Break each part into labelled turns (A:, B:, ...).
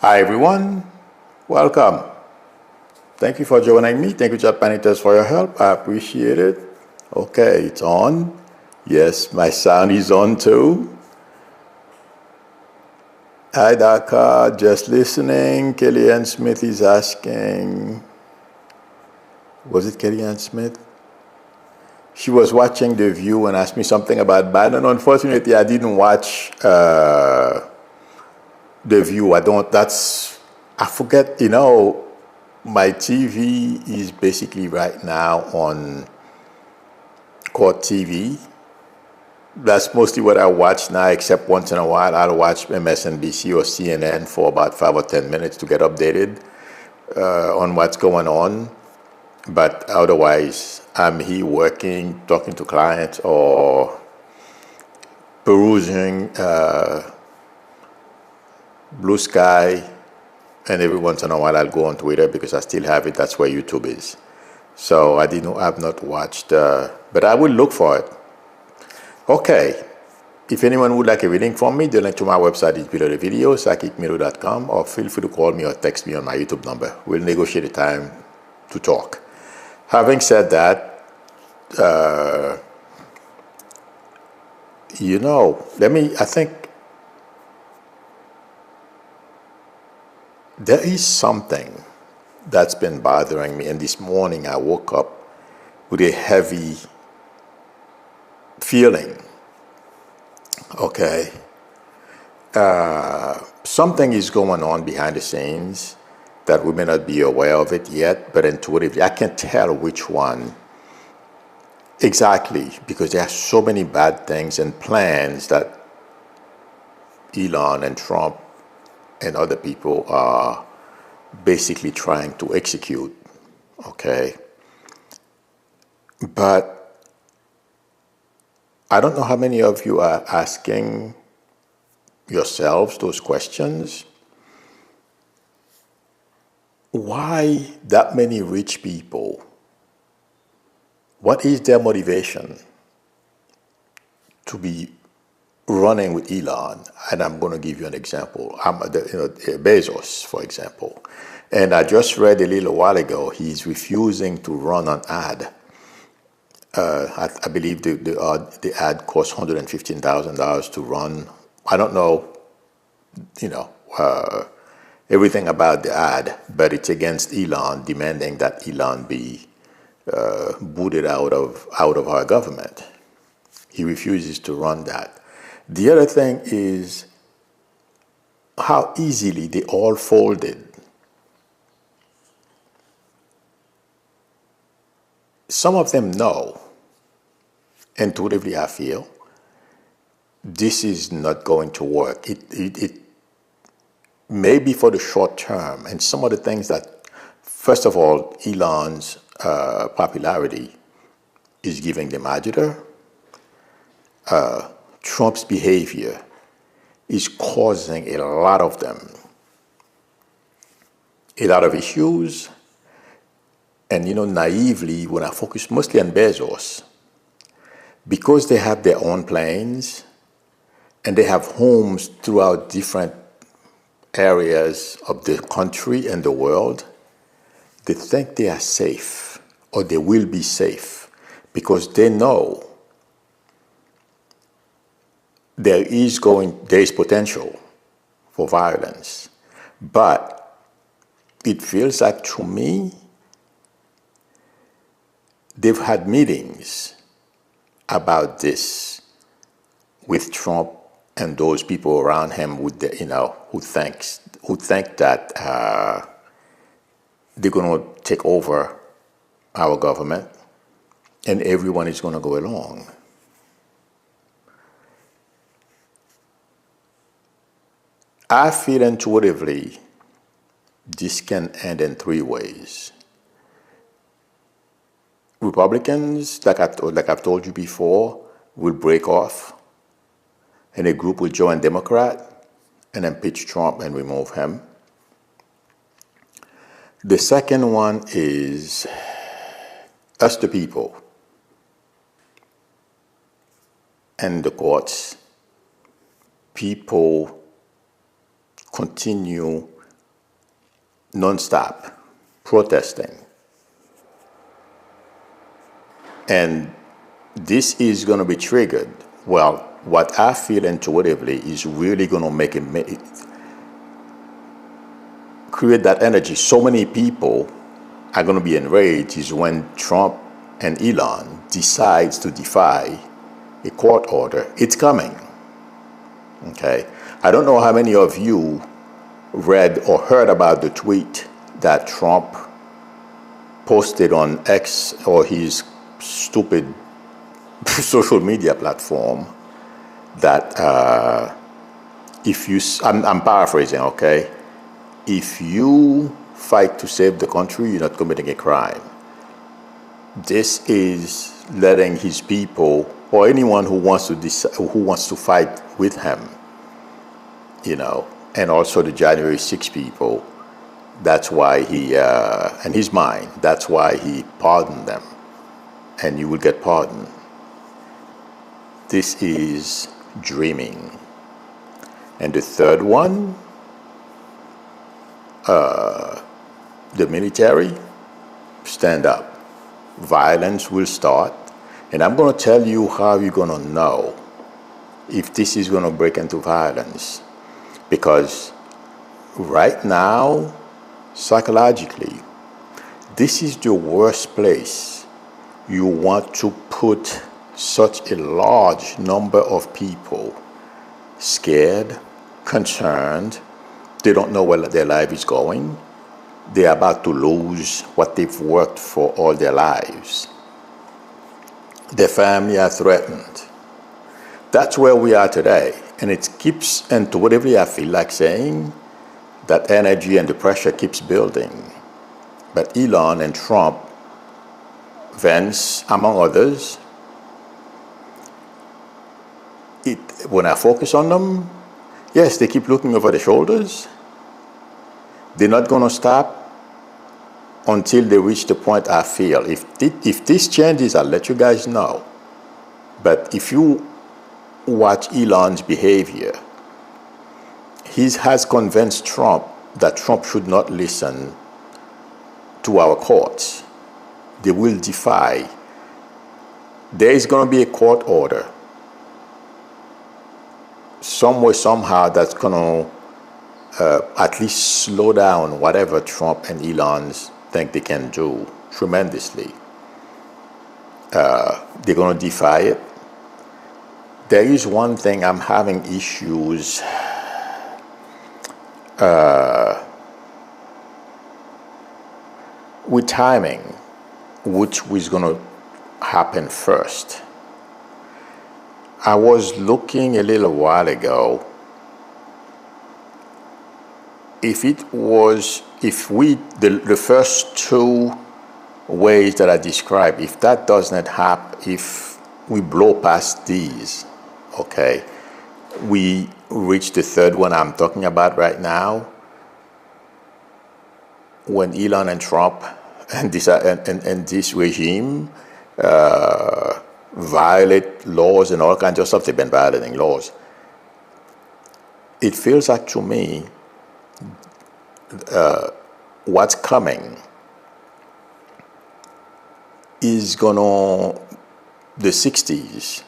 A: Hi everyone, welcome. Thank you for joining me. Thank you, Chat Paniters, for your help. I appreciate it. Okay, it's on. Yes, my sound is on too. Hi Dhaka, just listening. Kellyanne Smith is asking, was it Kellyanne Smith? She was watching The View and asked me something about Biden. Unfortunately, I didn't watch The View. I forget, my TV is basically right now on court TV. That's mostly what I watch now, except once in a while I'll watch MSNBC or CNN for about 5 or 10 minutes to get updated on what's going on. But otherwise, I'm here working, talking to clients, or perusing Blue Sky. And every once in a while I'll go on Twitter because I still have it. That's where YouTube is. So I've not watched, but I will look for it. Okay. If anyone would like a reading from me, the link to my website is below the video, psychicmiro.com, or feel free to call me or text me on my YouTube number. We'll negotiate a time to talk. Having said that, I think there is something that's been bothering me. And this morning I woke up with a heavy feeling. Okay. Something is going on behind the scenes that we may not be aware of it yet, but intuitively, I can tell which one exactly, because there are so many bad things and plans that Elon and Trump and other people are basically trying to execute. Okay. But I don't know how many of you are asking yourselves those questions. Why that many rich people? What is their motivation to be running with Elon? And I'm going to give you an example. Bezos, for example. And I just read a little while ago, he's refusing to run an ad. I believe the ad costs $115,000 to run. I don't know, everything about the ad, but it's against Elon, demanding that Elon be booted out of our government. He refuses to run that. The other thing is how easily they all folded. Some of them know, intuitively I feel, this is not going to work. It may be for the short term. And some of the things that, first of all, Elon's popularity is giving them agita. Trump's behavior is causing a lot of them a lot of issues. And naively, when I focus mostly on Bezos, because they have their own planes and they have homes throughout different areas of the country and the world, they think they are safe, or they will be safe, because they know there is potential for violence. But it feels like, to me, they've had meetings about this with Trump and those people around him who think that they're going to take over our government and everyone is going to go along. I feel intuitively this can end in three ways. Republicans, like I've told you before, will break off, and a group will join Democrat and impeach Trump and remove him. The second one is us, the people, and the courts. People continue non-stop protesting. And this is going to be triggered. Well, what I feel intuitively is really going to make it create that energy. So many people are going to be enraged is when Trump and Elon decides to defy a court order. It's coming. Okay. I don't know how many of you read or heard about the tweet that Trump posted on X or his stupid social media platform that if you, I'm paraphrasing, okay? If you fight to save the country, you're not committing a crime. This is letting his people or anyone who wants to fight with him, you know, and also the January 6 people. That's why he, in his mind, that's why he pardoned them, and you will get pardoned. This is dreaming. And the third one, the military, stand up. Violence will start. And I'm going to tell you how you're going to know if this is going to break into violence. Because right now, psychologically, this is the worst place you want to put such a large number of people scared, concerned. They don't know where their life is going. They're about to lose what they've worked for all their lives. Their family are threatened. That's where we are today. And it keeps, and to whatever I feel like saying, that energy and the pressure keeps building. But Elon and Trump, Vance, among others, when I focus on them, yes, they keep looking over their shoulders. They're not going to stop until they reach the point I feel. If this changes, I'll let you guys know. But if you watch Elon's behavior, he has convinced Trump that Trump should not listen to our courts. They will defy. There is going to be a court order some way, somehow, that's going to at least slow down whatever Trump and Elon's think they can do tremendously. They're going to defy it. There is one thing I'm having issues with timing, which was going to happen first. I was looking a little while ago. The first two ways that I described, if that does not happen, if we blow past these, okay, we reach the third one I'm talking about right now, when Elon and Trump and this regime violate laws and all kinds of stuff. They've been violating laws. It feels like to me what's coming is the 60s,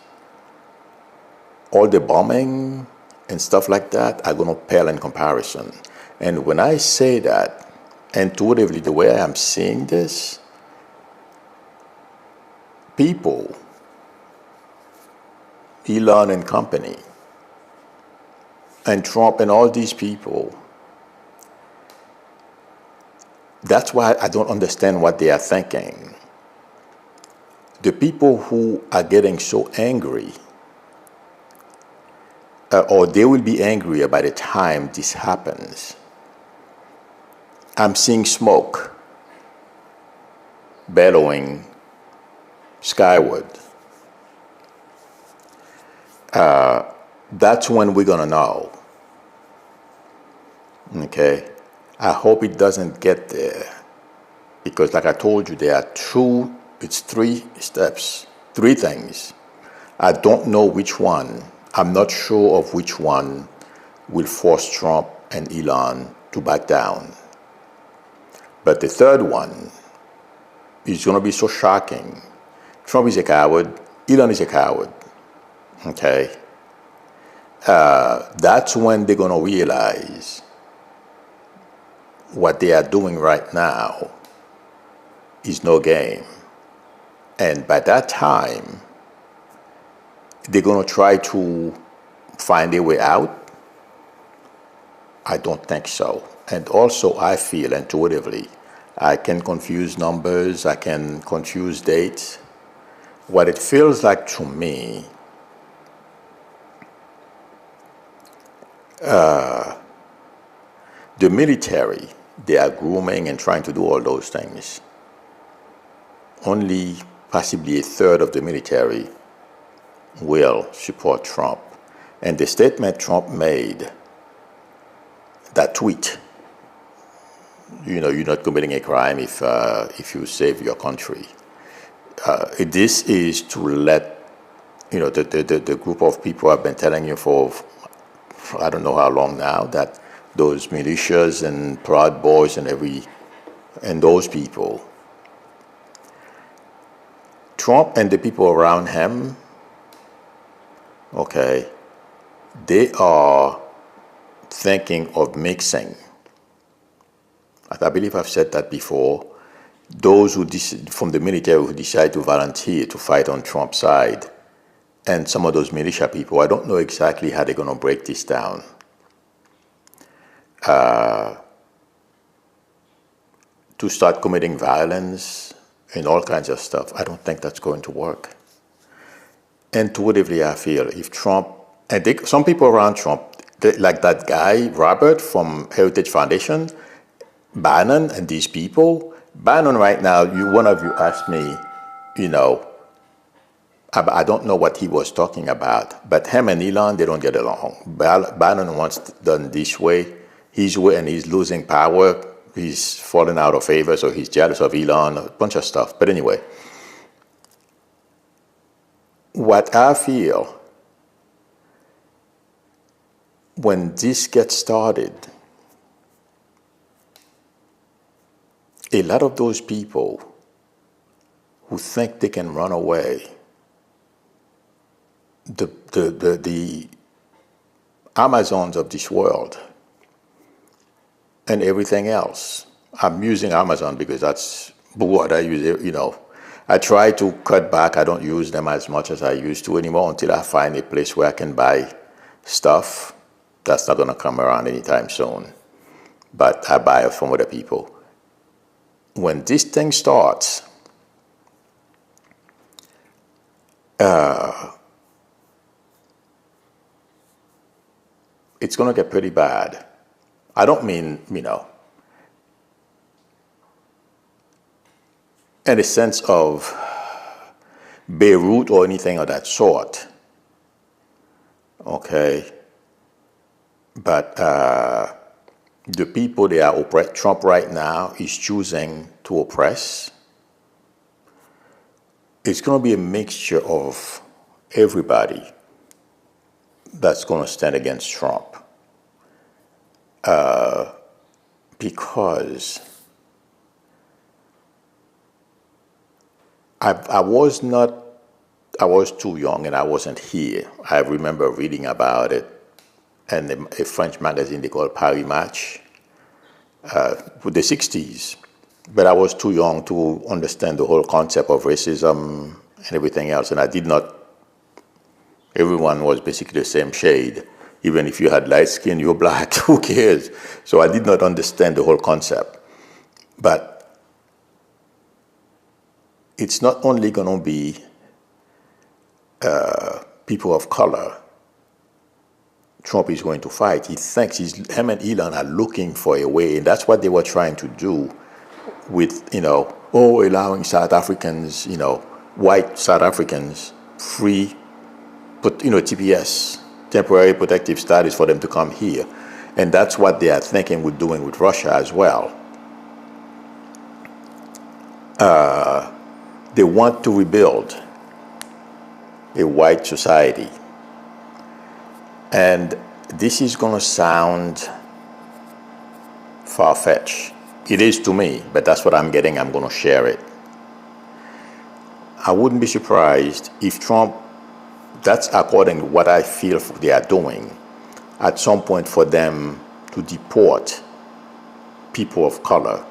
A: all the bombing and stuff like that are gonna pale in comparison. And when I say that, intuitively, the way I'm seeing this, people, Elon and company, and Trump and all these people, that's why I don't understand what they are thinking. The people who are getting so angry, or they will be angrier by the time this happens. I'm seeing smoke bellowing skyward. That's when we're gonna know. Okay? I hope it doesn't get there, because like I told you, there are three steps, three things. I don't know which one. I'm not sure of which one will force Trump and Elon to back down. But the third one is going to be so shocking. Trump is a coward. Elon is a coward. Okay? That's when they're going to realize what they are doing right now is no game. And by that time, they're going to try to find a way out. I don't think so. And also, I feel intuitively, I can confuse numbers, I can confuse dates. What it feels like to me, the military, they are grooming and trying to do all those things. Only possibly a third of the military will support Trump. And the statement Trump made, that tweet, you're not committing a crime if you save your country. This is to let, the group of people I've been telling you for I don't know how long now, that those militias and Proud Boys and those people, Trump and the people around him, okay, they are thinking of mixing. I believe I've said that before. Those from the military who decide to volunteer to fight on Trump's side, and some of those militia people, I don't know exactly how they're going to break this down. To start committing violence and all kinds of stuff, I don't think that's going to work. Intuitively, I feel if Trump, and some people around Trump, like that guy, Robert from Heritage Foundation, Bannon and these people, Bannon right now, one of you asked me, I don't know what he was talking about, but him and Elon, they don't get along. Bannon wants it done this way, his way, and he's losing power. He's fallen out of favor, so he's jealous of Elon, a bunch of stuff. But anyway, what I feel, when this gets started, a lot of those people who think they can run away, the Amazons of this world and everything else. I'm using Amazon because that's what I use, I try to cut back. I don't use them as much as I used to anymore until I find a place where I can buy stuff. That's not going to come around anytime soon. But I buy it from other people. When this thing starts, it's going to get pretty bad. I don't mean, in the sense of Beirut or anything of that sort. Okay? But the people they are oppressed, Trump right now is choosing to oppress. It's going to be a mixture of everybody that's going to stand against Trump. Because I was too young and I wasn't here. I remember reading about it in a French magazine they call Paris Match, with the 60s. But I was too young to understand the whole concept of racism and everything else. And everyone was basically the same shade. Even if you had light skin, you're black, who cares? So I did not understand the whole concept. But it's not only going to be people of color Trump is going to fight. He thinks him and Elon are looking for a way, and that's what they were trying to do with, allowing South Africans, white South Africans, free, TPS, temporary protective status for them to come here. And that's what they are thinking we're doing with Russia as well. They want to rebuild a white society. And this is going to sound far-fetched, It is to me, but that's what I'm getting. I'm going to share it. I wouldn't be surprised if Trump, that's according to what I feel they are doing, at some point for them to deport people of color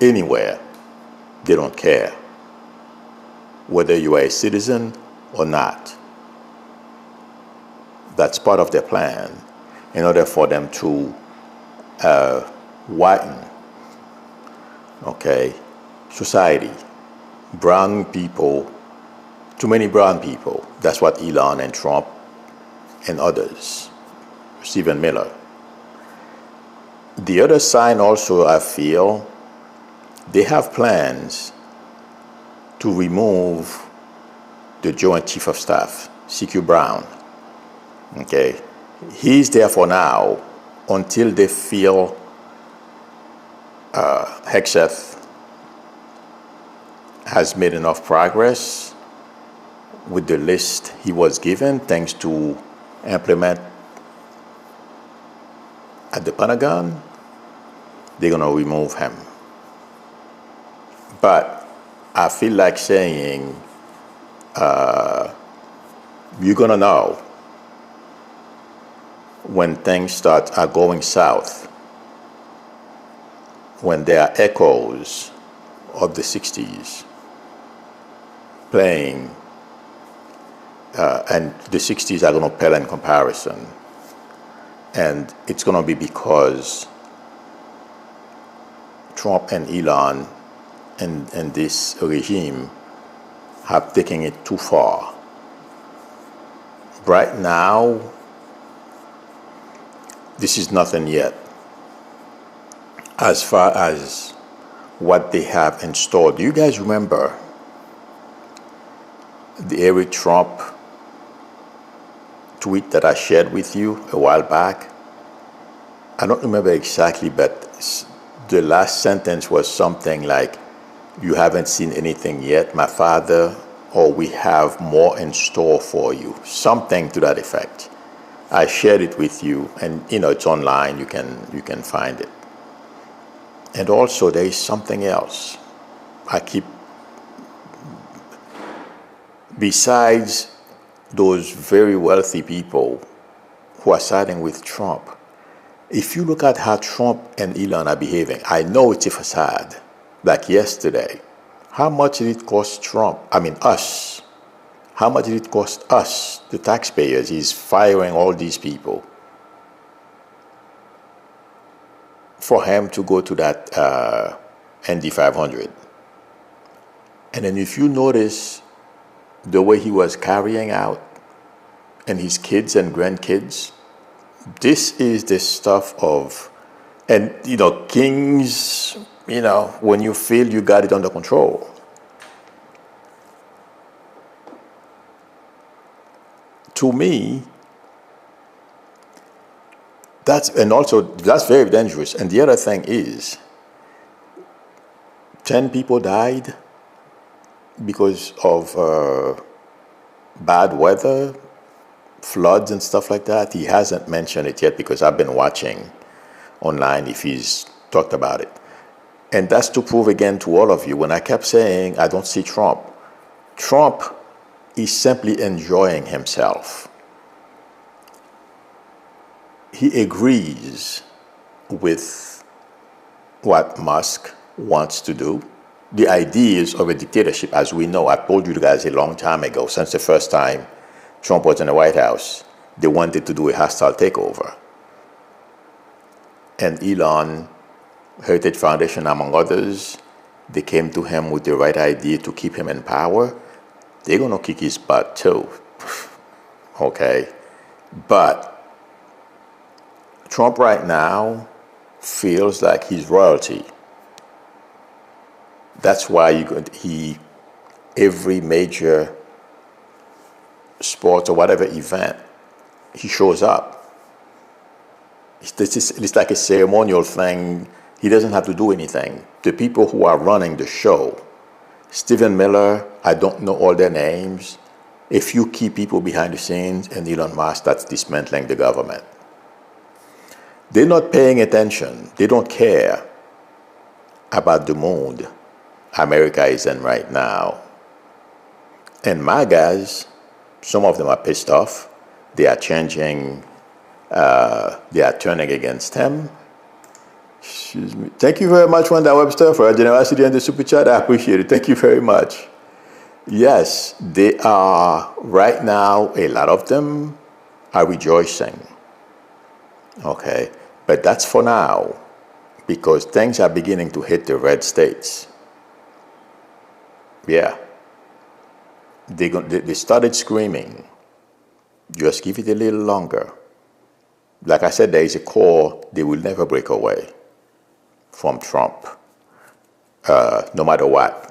A: anywhere. They don't care whether you are a citizen or not. That's part of their plan in order for them to whiten, okay, society. Brown people, too many brown people. That's what Elon and Trump and others, Stephen Miller. The other sign also, I feel, they have plans to remove the Joint Chief of Staff, CQ Brown. Okay, he's there for now until they feel Hegseth has made enough progress with the list he was given, thanks to implement at the Pentagon. They're going to remove him. But I feel like saying, you're going to know when things are going south, when there are echoes of the 60s playing, and the 60s are going to pale in comparison. And it's going to be because Trump and Elon and this regime have taken it too far. Right now, this is nothing yet as far as what they have in store. Do you guys remember the Eric Trump tweet that I shared with you a while back? I don't remember exactly, but the last sentence was something like, "You haven't seen anything yet, my father, or we have more in store for you." Something to that effect. I shared it with you, and it's online. You can find it. And also, there is something else. Besides those very wealthy people who are siding with Trump, if you look at how Trump and Elon are behaving, I know it's a facade. Like yesterday, how much did it cost Trump? Us. How much did it cost us, the taxpayers? He's firing all these people for him to go to that ND 500. And then if you notice the way he was carrying out, and his kids and grandkids, this is the stuff of, and kings, when you feel you got it under control. To me, that's very dangerous. And the other thing is, 10 people died because of bad weather, floods and stuff like that. He hasn't mentioned it yet because I've been watching online if he's talked about it. And that's to prove again to all of you, when I kept saying I don't see Trump. Trump is simply enjoying himself. He agrees with what Musk wants to do. The ideas of a dictatorship, as we know, I told you guys a long time ago, since the first time Trump was in the White House, they wanted to do a hostile takeover. And Elon, Heritage Foundation, among others, they came to him with the right idea to keep him in power. They're going to kick his butt too. Okay? But Trump right now feels like he's royalty. That's why every major sport or whatever event, he shows up. It's like a ceremonial thing. He doesn't have to do anything. The people who are running the show, Stephen Miller, I don't know all their names. A few key people behind the scenes, and Elon Musk that's dismantling the government. They're not paying attention. They don't care about the mood America is in right now. And my guys, some of them are pissed off. They are changing, they are turning against him. Excuse me. Thank you very much, Wanda Webster, for your generosity and the super chat. I appreciate it. Thank you very much. Yes, they are, right now, a lot of them are rejoicing. Okay, but that's for now, because things are beginning to hit the red states. Yeah. They started screaming. Just give it a little longer. Like I said, there is a core they will never break away from Trump, no matter what.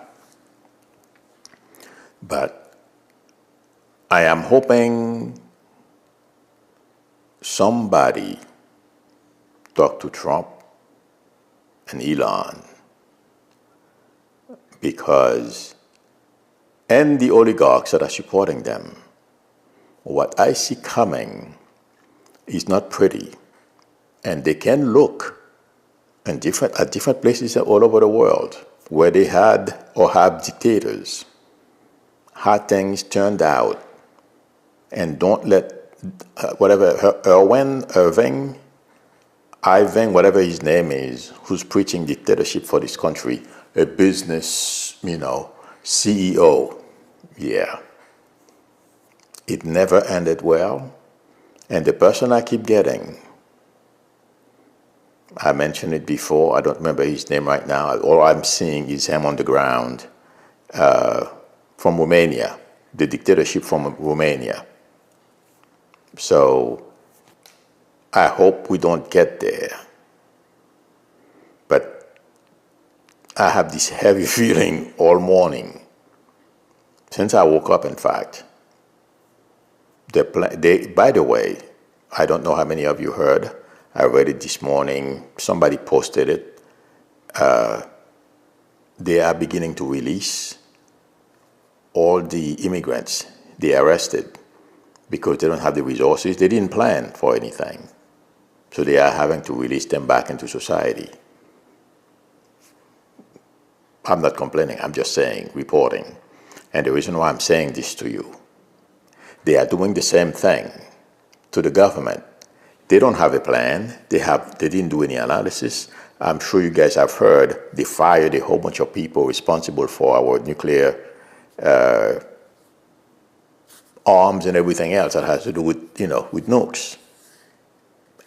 A: But I am hoping somebody talk to Trump and Elon, because, and the oligarchs that are supporting them, what I see coming is not pretty. And they can look at different places all over the world where they had or have dictators, how things turned out. And don't let Ivan, whatever his name is, who's preaching dictatorship for this country, a business, CEO. Yeah. It never ended well. And the person I keep getting, I mentioned it before, I don't remember his name right now. All I'm seeing is him on the ground from Romania, the dictatorship from Romania. So I hope we don't get there. But I have this heavy feeling all morning, since I woke up, in fact. By the way, I don't know how many of you heard. I read it this morning. Somebody posted it. They are beginning to release all the immigrants they arrested because they don't have the resources. They didn't plan for anything. So they are having to release them back into society. I'm not complaining. I'm just saying, reporting. And the reason why I'm saying this to you, they are doing the same thing to the government. They don't have a plan. They didn't do any analysis. I'm sure you guys have heard they fired a whole bunch of people responsible for our nuclear arms and everything else that has to do with, with nukes.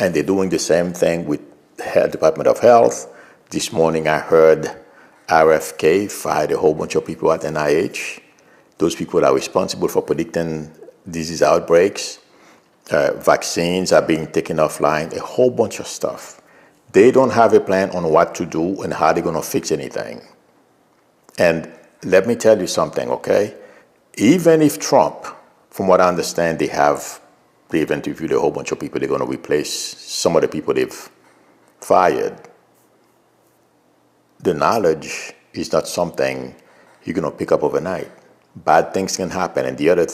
A: And they're doing the same thing with the Department of Health. This morning I heard RFK fired a whole bunch of people at NIH. Those people are responsible for predicting disease outbreaks. Vaccines are being taken offline, a whole bunch of stuff. They don't have a plan on what to do and how they're going to fix anything. And let me tell you something, okay? Even if Trump, from what I understand, they've interviewed a whole bunch of people, they're going to replace some of the people they've fired. The knowledge is not something you're going to pick up overnight. Bad things can happen. And the other,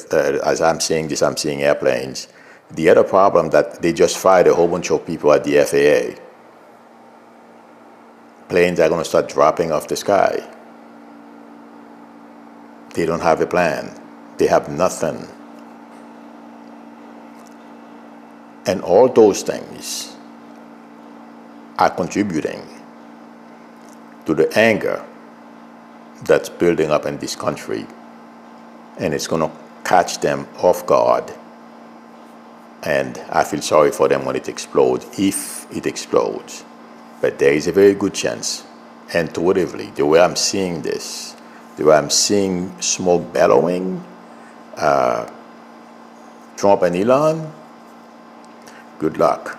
A: as I'm seeing this, I'm seeing airplanes. The other problem that they just fired a whole bunch of people at the FAA. Planes are going to start dropping off the sky. They don't have a plan. They have nothing. And all those things are contributing to the anger that's building up in this country. And it's going to catch them off guard. And I feel sorry for them when it explodes, if it explodes. But there is a very good chance, intuitively, the way I'm seeing this, the way I'm seeing smoke bellowing, Trump and Elon, good luck.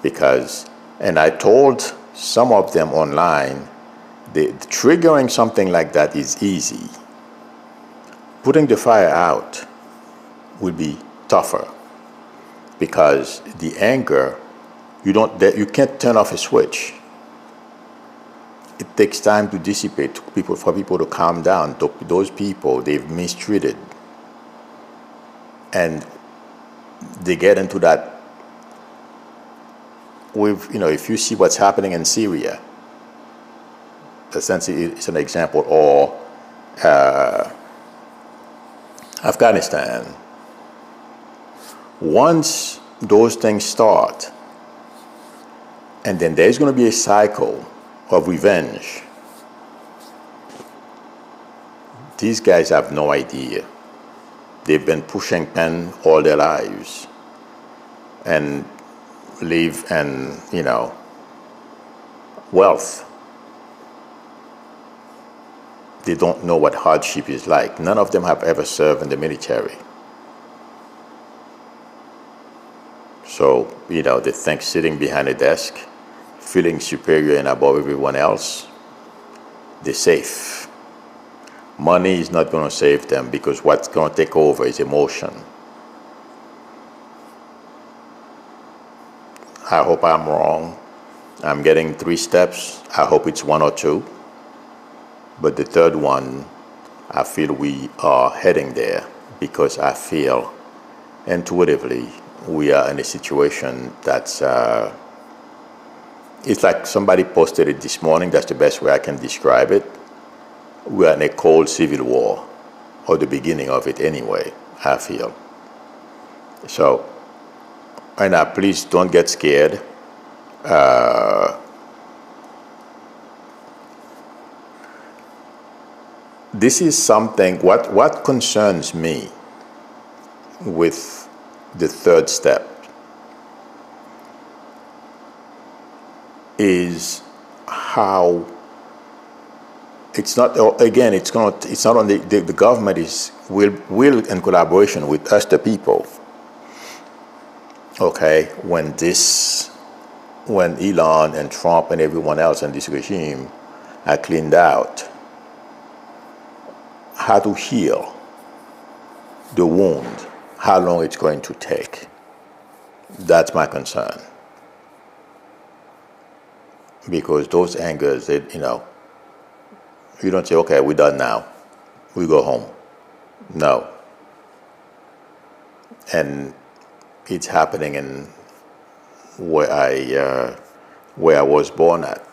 A: Because, and I told some of them online, triggering something like that is easy. Putting the fire out would be tougher, because the anger, you can't turn off a switch. It takes time to dissipate, for people to calm down. Those people they've mistreated, and they get into that if you see what's happening in Syria, essentially it's an example, or Afghanistan. Once those things start, and then there's going to be a cycle of revenge. These guys have no idea. They've been pushing pen all their lives and live in, wealth. They don't know what hardship is like. None of them have ever served in the military. So, they think sitting behind a desk, feeling superior and above everyone else, they're safe. Money is not going to save them, because what's going to take over is emotion. I hope I'm wrong. I'm getting 3 steps. I hope it's 1 or 2. But the third one, I feel we are heading there, because I feel intuitively we are in a situation that's, it's like somebody posted it this morning. That's the best way I can describe it. We are in a cold civil war, or the beginning of it anyway, I feel. So, and please don't get scared. This is something, what concerns me with the third step is how it's not, again, it's not only the government will in collaboration with us, the people. Okay, when Elon and Trump and everyone else in this regime are cleaned out, how to heal the wound, how long it's going to take. That's my concern. Because those angers, you don't say, okay, we're done now, we go home. No. And it's happening in where I was born at.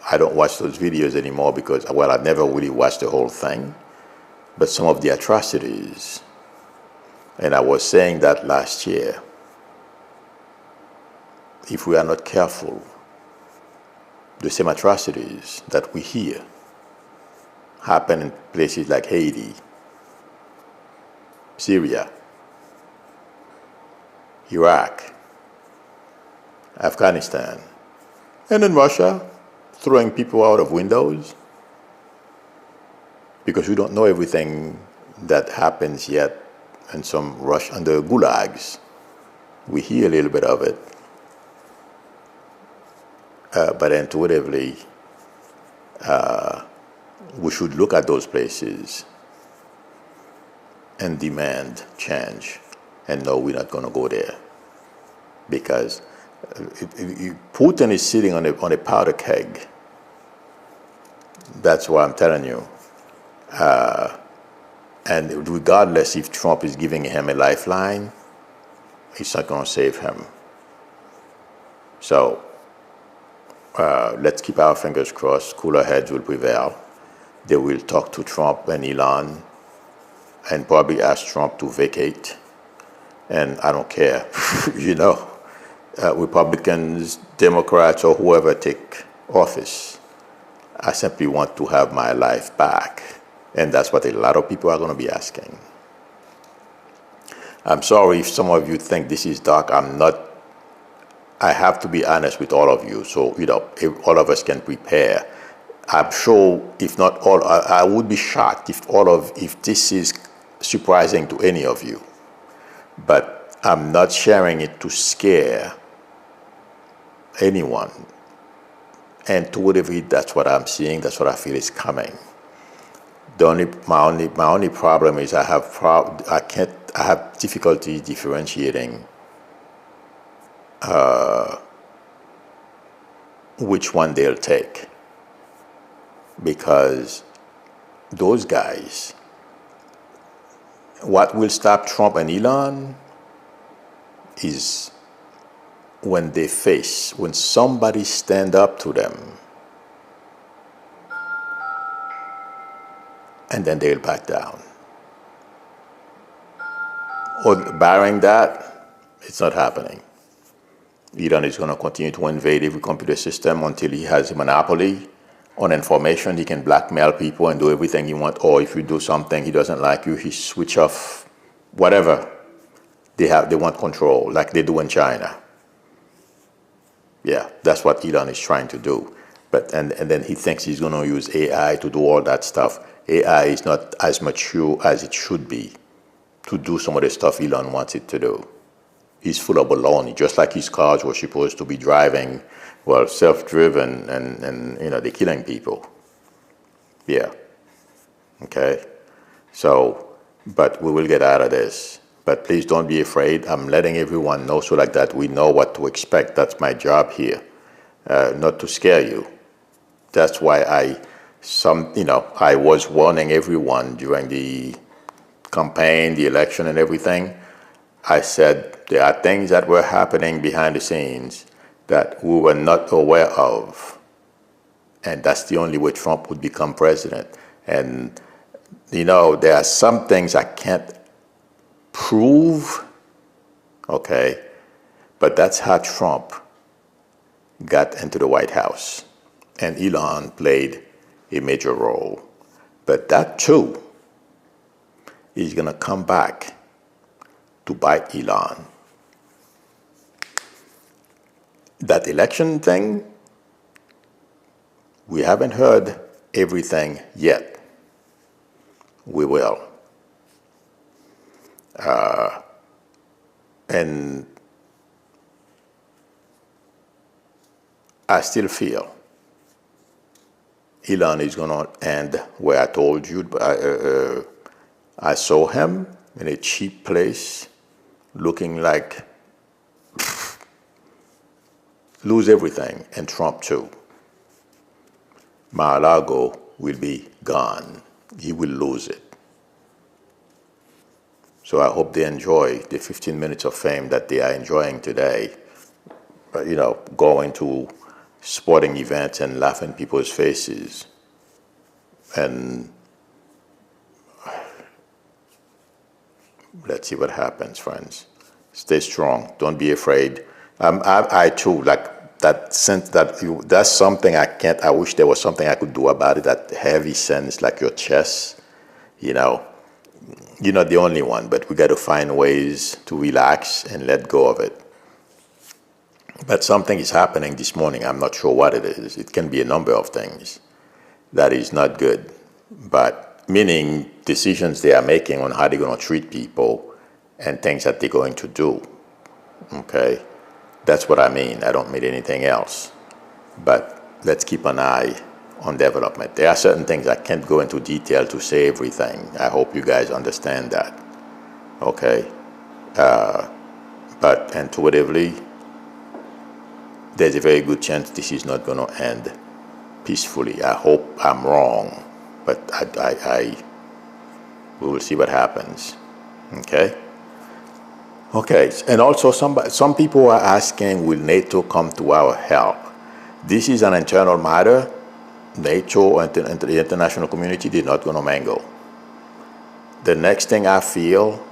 A: I don't watch those videos anymore because, well, I never really watched the whole thing. But some of the atrocities, and I was saying that last year, if we are not careful, the same atrocities that we hear happen in places like Haiti, Syria, Iraq, Afghanistan, and in Russia, throwing people out of windows, because we don't know everything that happens yet in some Russia, under gulags. We hear a little bit of it, but intuitively, we should look at those places and demand change, and no, we're not going to go there, because Putin is sitting on a powder keg. That's what I'm telling you. And regardless if Trump is giving him a lifeline, it's not going to save him. So let's keep our fingers crossed. Cooler heads will prevail. They will talk to Trump and Elon and probably ask Trump to vacate. And I don't care, Republicans, Democrats, or whoever take office. I simply want to have my life back. And that's what a lot of people are going to be asking. I'm sorry if some of you think this is dark. I'm not. I have to be honest with all of you. So, if all of us can prepare. I'm sure, if not all, I would be shocked if this is surprising to any of you. But I'm not sharing it to scare anyone. And to whatever, that's what I'm seeing, that's what I feel is coming. My only problem is I have difficulty differentiating which one they'll take, because those guys, what will stop Trump and Elon is when somebody stand up to them, and then they'll back down. Or barring that, it's not happening. Elon is going to continue to invade every computer system until he has a monopoly on information. He can blackmail people and do everything he wants. Or if you do something he doesn't like you, he switch off whatever. They want control, like they do in China. Yeah, that's what Elon is trying to do. But and then he thinks he's going to use AI to do all that stuff. AI is not as mature as it should be to do some of the stuff Elon wants it to do. He's full of baloney, just like his cars were supposed to be driving, well, self-driven, and they're killing people. Yeah. Okay. So, but we will get out of this. But please don't be afraid. I'm letting everyone know so like that we know what to expect. That's my job here, not to scare you. That's why I was warning everyone during the campaign, the election, and everything. I said there are things that were happening behind the scenes that we were not aware of, and that's the only way Trump would become president. And there are some things I can't prove, okay, but that's how Trump got into the White House, and Elon played a major role. But that too is going to come back to bite Elon. That election thing, we haven't heard everything yet. We will. And I still feel Elon is going to end where I told you. I saw him in a cheap place, looking like lose everything, and Trump too. Mar-a-Lago will be gone. He will lose it. So I hope they enjoy the 15 minutes of fame that they are enjoying today, going to sporting events and laughing in people's faces. And let's see what happens, friends. Stay strong. Don't be afraid. I too, like that sense that's something I can't, I wish there was something I could do about it, that heavy sense like your chest, You're not the only one, but we got to find ways to relax and let go of it. But something is happening this morning. I'm not sure what it is. It can be a number of things that is not good. But meaning decisions they are making on how they're going to treat people and things that they're going to do. Okay? That's what I mean. I don't mean anything else. But let's keep an eye on development. There are certain things I can't go into detail to say everything. I hope you guys understand that. Okay? But intuitively, there's a very good chance this is not going to end peacefully. I hope I'm wrong, but we will see what happens. Okay? Okay, and also some people are asking, will NATO come to our help? This is an internal matter. NATO and the international community, they're not going to mangle. The next thing I feel,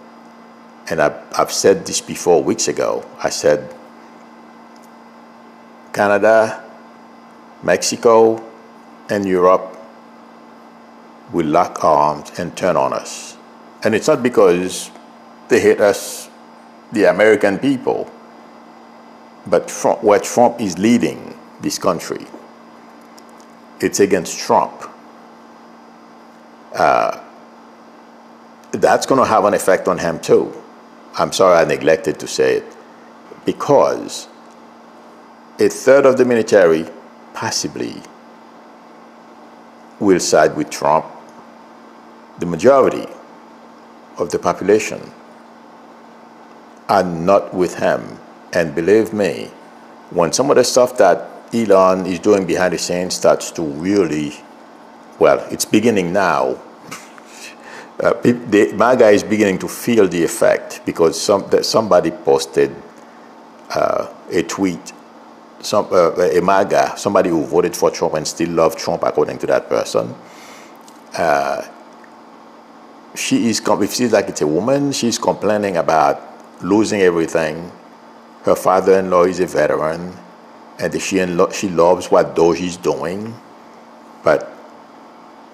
A: and I've said this before weeks ago, I said Canada, Mexico, and Europe will lock arms and turn on us. And it's not because they hate us, the American people, but where Trump is leading this country. It's against Trump. That's going to have an effect on him too. I'm sorry I neglected to say it. Because a third of the military possibly will side with Trump. The majority of the population are not with him. And believe me, when some of the stuff that Elon is doing behind the scenes starts to really, well, it's beginning now. MAGA is beginning to feel the effect because somebody posted a tweet, a MAGA, somebody who voted for Trump and still loves Trump according to that person. If she's like it's a woman, she's complaining about losing everything. Her father-in-law is a veteran, and she loves what Doji's doing, but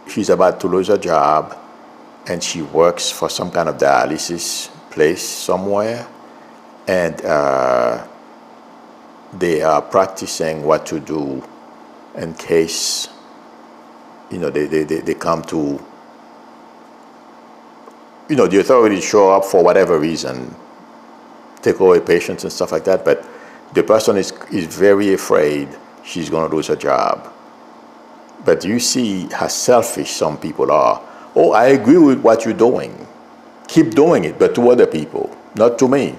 A: she's about to lose her job, and she works for some kind of dialysis place somewhere, and they are practicing what to do in case, they come to, the authorities show up for whatever reason, take away patients and stuff like that, but the person is very afraid she's going to lose her job. But you see how selfish some people are. Oh, I agree with what you're doing. Keep doing it, but to other people, not to me.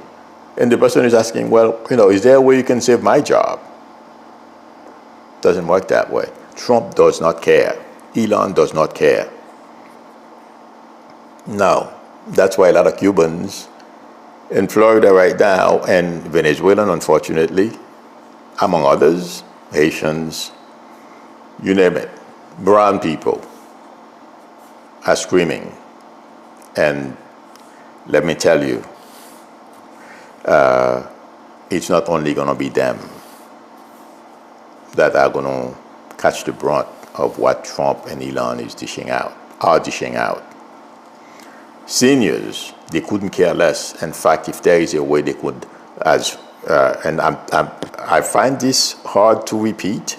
A: And the person is asking, well, is there a way you can save my job? Doesn't work that way. Trump does not care. Elon does not care. No, that's why a lot of Cubans in Florida right now, and Venezuelan, unfortunately, among others, Haitians, you name it, brown people are screaming. And let me tell you, it's not only going to be them that are going to catch the brunt of what Trump and Elon are dishing out. Seniors, they couldn't care less. In fact, if there is a way they could, I find this hard to repeat,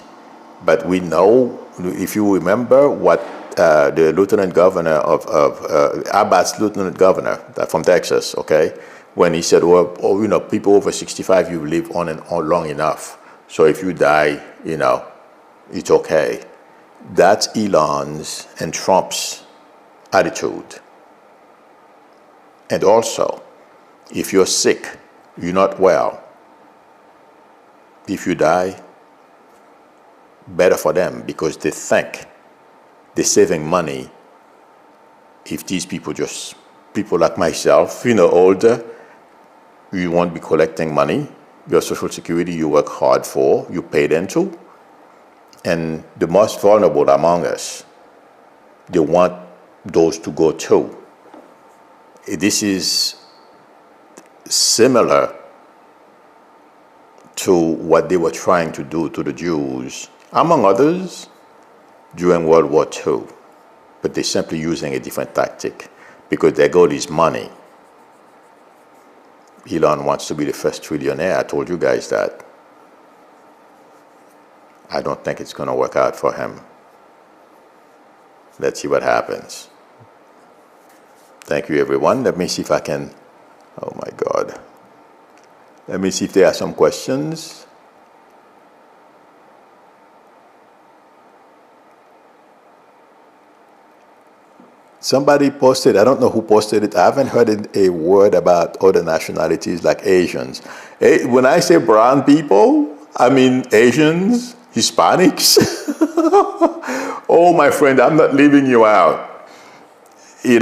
A: but we know, if you remember what the lieutenant governor of Abbas, lieutenant governor from Texas, okay, when he said, well, people over 65, you live on and on long enough. So if you die, it's okay. That's Elon's and Trump's attitude. And also, if you're sick, you're not well, if you die, better for them, because they think they're saving money if these people like myself, older, you won't be collecting money. Your Social Security you work hard for, you paid into. And the most vulnerable among us, they want those to go too. This is similar to what they were trying to do to the Jews, among others, during World War II. But they're simply using a different tactic because their goal is money. Elon wants to be the first trillionaire. I told you guys that. I don't think it's going to work out for him. Let's see what happens. Thank you, everyone. Let me see if I can, oh my God. Let me see if there are some questions. Somebody posted, I don't know who posted it. I haven't heard a word about other nationalities like Asians. When I say brown people, I mean Asians, Hispanics. Oh, my friend, I'm not leaving you out. I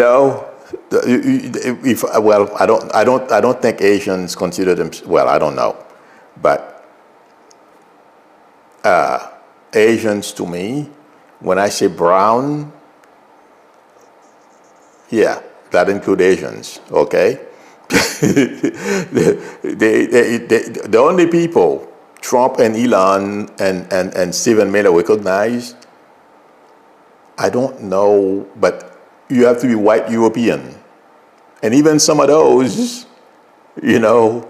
A: don't think Asians consider them. Well, I don't know, but Asians to me, when I say brown, yeah, that includes Asians. Okay, the only people Trump and Elon and Stephen Miller recognized, I don't know, but you have to be white European. And even some of those, the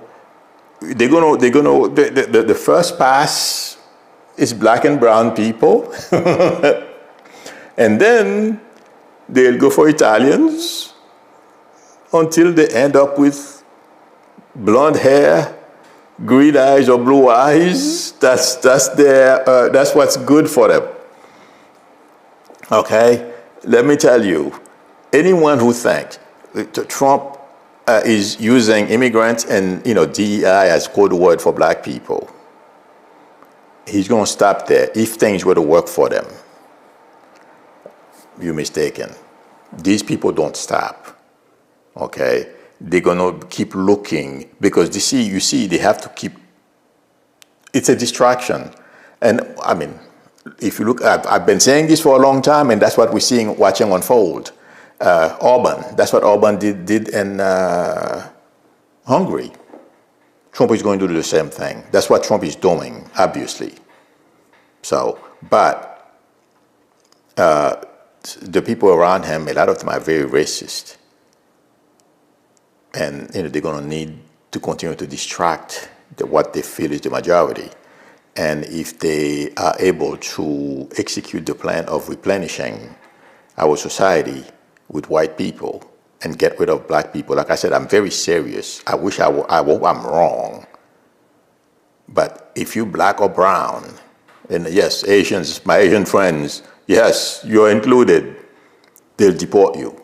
A: first pass is black and brown people. And then they'll go for Italians until they end up with blonde hair, green eyes or blue eyes. That's what's good for them. Okay? Let me tell you, anyone who thinks Trump is using immigrants and DEI as code word for black people, he's going to stop there. If things were to work for them, you're mistaken. These people don't stop. Okay, they're going to keep looking because you see, they have to keep it's a distraction. And I mean, if you look, I've been saying this for a long time, and that's what we're seeing, watching unfold. Orban, that's what Orban did in Hungary. Trump is going to do the same thing. That's what Trump is doing, obviously. So, but the people around him, a lot of them are very racist. And they're going to need to continue to distract what they feel is the majority. And if they are able to execute the plan of replenishing our society with white people and get rid of black people, like I said, I'm very serious. I wish I hope I'm wrong. But if you black or brown, and yes, Asians, my Asian friends, yes, you're included, they'll deport you.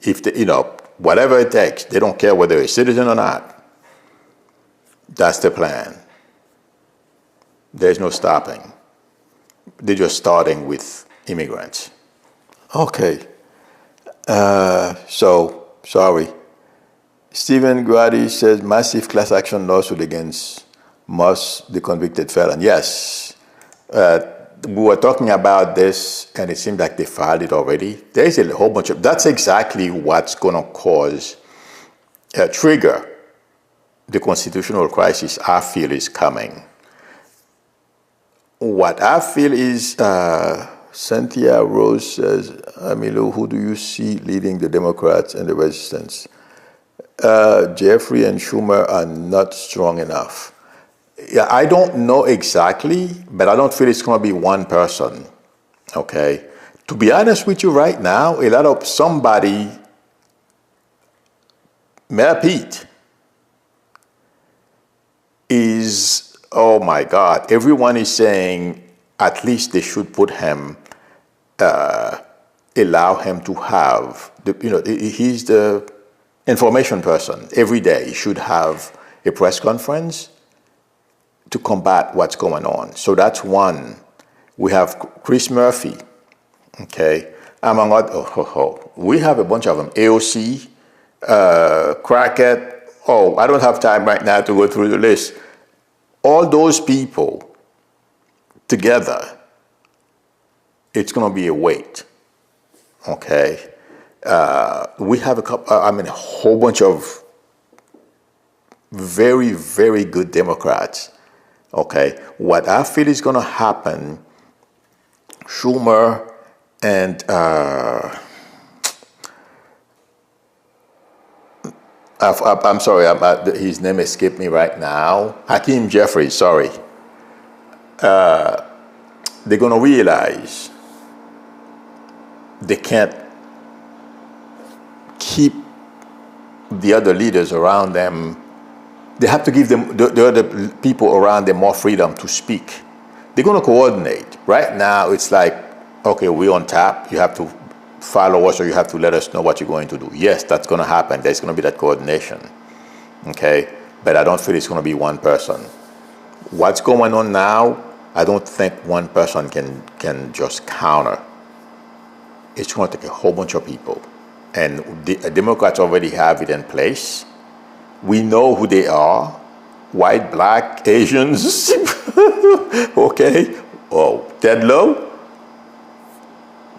A: If they, whatever it takes, they don't care whether you're a citizen or not. That's the plan. There's no stopping. They're just starting with immigrants. Okay. So, sorry. Stephen Grady says massive class action lawsuit against Moss, the convicted felon. Yes. We were talking about this, and it seems like they filed it already. There's a whole bunch of, that's exactly what's going to cause, trigger the constitutional crisis I feel is coming. What I feel is, Cynthia Rose says, Amilu, who do you see leading the Democrats and the resistance? Jeffrey and Schumer are not strong enough. Yeah, I don't know exactly, but I don't feel it's going to be one person, okay? To be honest with you right now, a lot of somebody, Mayor Pete, is, oh my God, everyone is saying at least they should put him, allow him to have, he's the information person. Every day he should have a press conference to combat what's going on. So that's one. We have Chris Murphy, okay? Among other, we have a bunch of them. AOC, Crockett. Oh, I don't have time right now to go through the list. All those people together, it's going to be a weight, okay? We have a whole bunch of very, very good Democrats. Okay, what I feel is going to happen, Schumer and I'm sorry, his name escaped me right now. Hakeem Jeffries, sorry. They're going to realize they can't keep the other leaders around them. They have to give them the other people around them more freedom to speak. They're going to coordinate. Right now, it's like, okay, we're on tap. You have to follow us, or you have to let us know what you're going to do. Yes, that's going to happen. There's going to be that coordination. Okay? But I don't feel it's going to be one person. What's going on now, I don't think one person can just counter. It's going to take a whole bunch of people. And the Democrats already have it in place. We know who they are. White, black, Asians. Okay. Oh, Ted Lowe.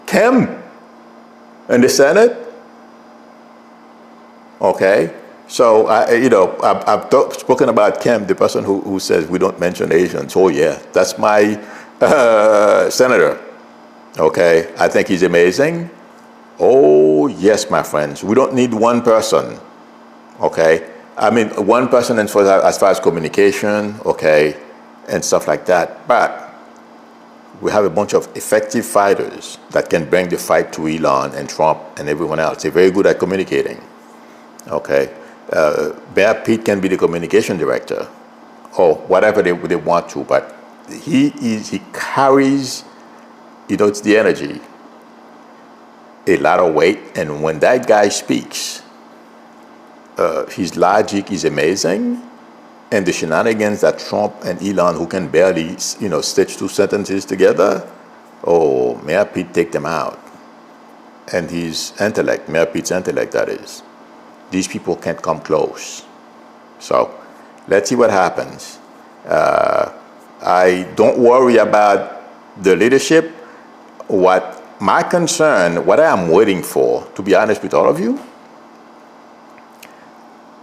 A: Kim. In the Senate. Okay. So, I've spoken about Kim, the person who says we don't mention Asians. Oh, yeah. That's my senator. Okay. I think he's amazing. Oh, yes, my friends. We don't need one person. Okay. I mean, one person as far as communication, okay, and stuff like that. But we have a bunch of effective fighters that can bring the fight to Elon and Trump and everyone else. They're very good at communicating, okay? Mayor Pete can be the communication director or whatever they want to, but he carries, it's the energy, a lot of weight, and when that guy speaks, his logic is amazing, and the shenanigans that Trump and Elon, who can barely, stitch two sentences together, oh, Mayor Pete take them out. And his intellect, Mayor Pete's intellect, that is. These people can't come close. So, let's see what happens. I don't worry about the leadership. My concern, what I am waiting for, to be honest with all of you,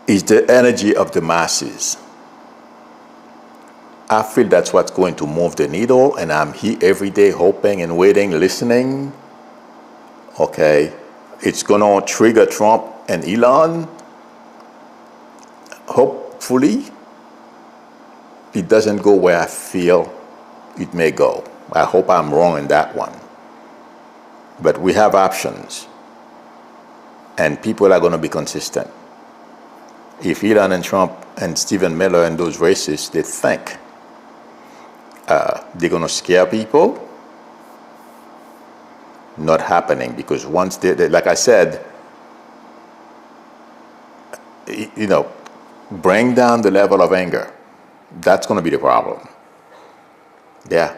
A: is the energy of the masses. I feel that's what's going to move the needle, and I'm here every day hoping and waiting, listening. Okay, it's going to trigger Trump and Elon. Hopefully, it doesn't go where I feel it may go. I hope I'm wrong in that one. But we have options, and people are going to be consistent. If Elon and Trump and Stephen Miller and those racists, they think they're going to scare people, not happening, because once they, like I said, bring down the level of anger. That's going to be the problem. Yeah.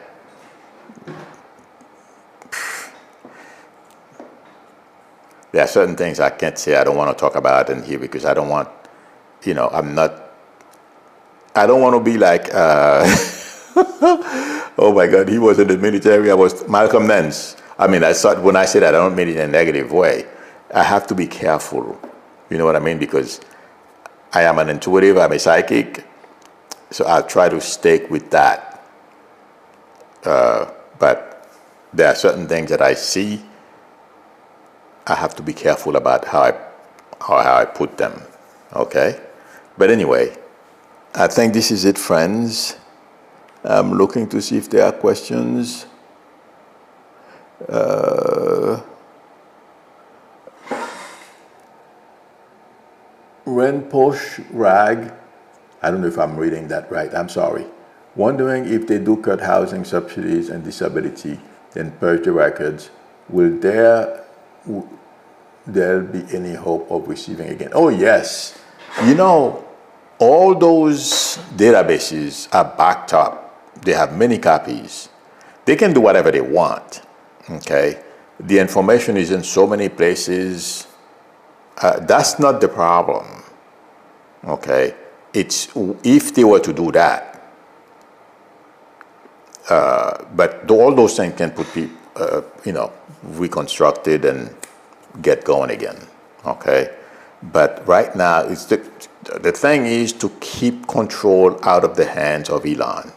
A: There are certain things I can't say, I don't want to talk about in here, because I don't want, I don't want to be like, oh my God, he was in the military, I was Malcolm Nance. I mean, when I say that, I don't mean it in a negative way. I have to be careful, you know what I mean? Because I am an intuitive, I'm a psychic, so I'll try to stick with that. But there are certain things that I see, I have to be careful about how I put them, okay? But anyway, I think this is it, friends. I'm looking to see if there are questions. Renposh Rag, I don't know if I'm reading that right, I'm sorry. Wondering if they do cut housing subsidies and disability, then purge the records, will there be any hope of receiving again? Oh yes, all those databases are backed up. They have many copies. They can do whatever they want, okay? The information is in so many places. That's not the problem, okay? It's if they were to do that. But all those things can put people, reconstructed and get going again, okay? But right now, the thing is to keep control out of the hands of Elon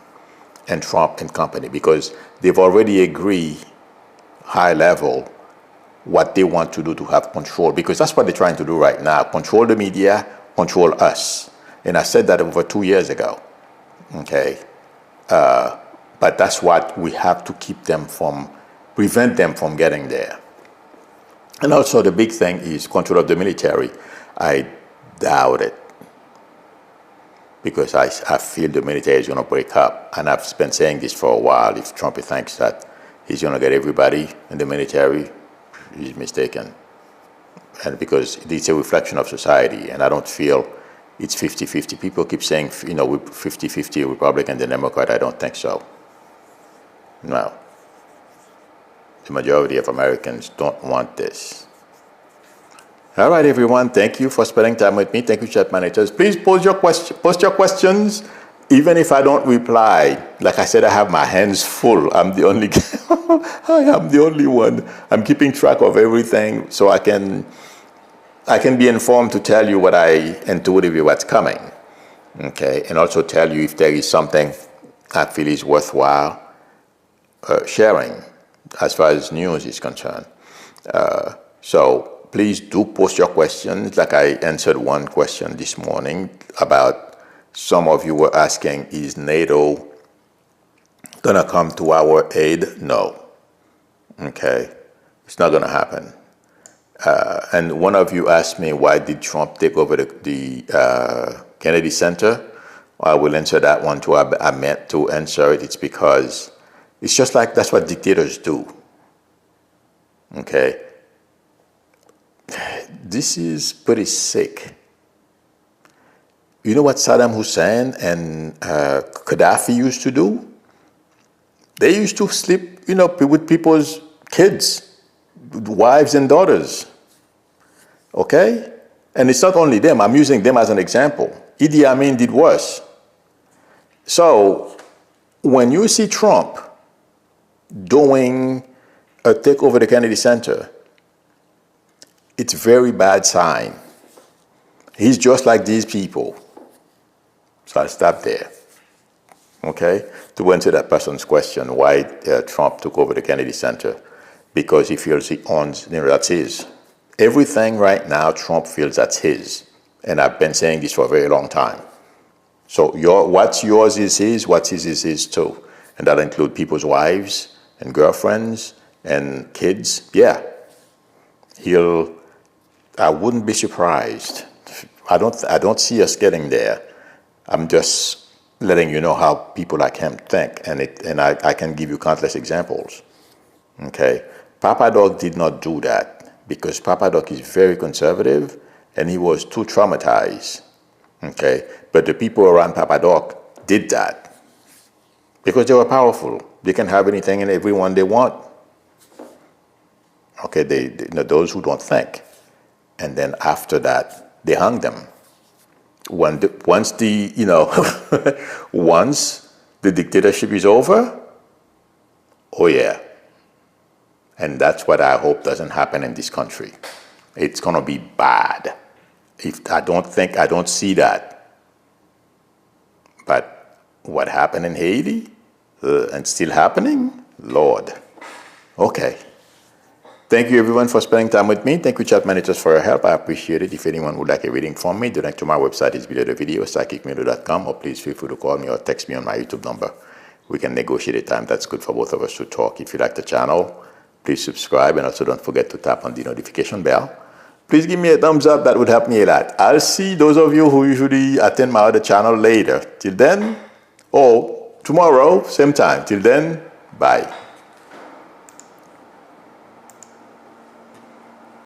A: and Trump and company, because they've already agreed high level what they want to do to have control, because that's what they're trying to do right now, control the media, control us. And I said that over 2 years ago, okay? But that's what we have to prevent them from getting there. And also the big thing is control of the military. I doubt it, because I feel the military is going to break up. And I've been saying this for a while. If Trump thinks that he's going to get everybody in the military, he's mistaken. And because it's a reflection of society, and I don't feel it's 50-50. People keep saying, 50-50 Republican and Democrat. I don't think so. No. The majority of Americans don't want this. All right, everyone. Thank you for spending time with me. Thank you, chat managers. Please post your questions, even if I don't reply. Like I said, I have my hands full. I'm the only I am the only one. I'm keeping track of everything, so I can be informed to tell you intuitively what's coming. Okay, and also tell you if there is something I feel is worthwhile sharing as far as news is concerned. So please do post your questions. Like I answered one question this morning about, some of you were asking, is NATO gonna come to our aid? No. Okay, it's not gonna happen. And one of you asked me, why did Trump take over the Kennedy Center? I will answer that one too. I meant to answer it. It's because it's just like that's what dictators do. Okay? This is pretty sick. You know what Saddam Hussein and Gaddafi used to do? They used to sleep, with people's kids, wives and daughters. Okay? And it's not only them. I'm using them as an example. Idi Amin did worse. So when you see Trump doing a takeover of the Kennedy Center, it's a very bad sign. He's just like these people. So I'll stop there. Okay? To answer that person's question, why Trump took over the Kennedy Center. Because he feels he owns, that's his. Everything right now, Trump feels that's his. And I've been saying this for a very long time. So what's yours is his, what's his is his too. And that includes people's wives and girlfriends and kids. Yeah. I wouldn't be surprised. I don't see us getting there. I'm just letting you know how people like him think, and I can give you countless examples. Okay, Papa Doc did not do that because Papa Doc is very conservative, and he was too traumatized. Okay, but the people around Papa Doc did that because they were powerful. They can have anything and everyone they want. Okay, those who don't think, and then after that they hung them. Once the dictatorship is over, oh yeah. And that's what I hope doesn't happen in this country. It's gonna be bad. I don't see that. But what happened in Haiti and still happening, Lord. Okay. Thank you, everyone, for spending time with me. Thank you, chat managers, for your help. I appreciate it. If anyone would like a reading from me, the link to my website is below the video, psychicmedia.com, or please feel free to call me or text me on my YouTube number. We can negotiate a time that's good for both of us to talk. If you like the channel, please subscribe, and also don't forget to tap on the notification bell. Please give me a thumbs up. That would help me a lot. I'll see those of you who usually attend my other channel later. Till then, or tomorrow, same time. Till then, bye.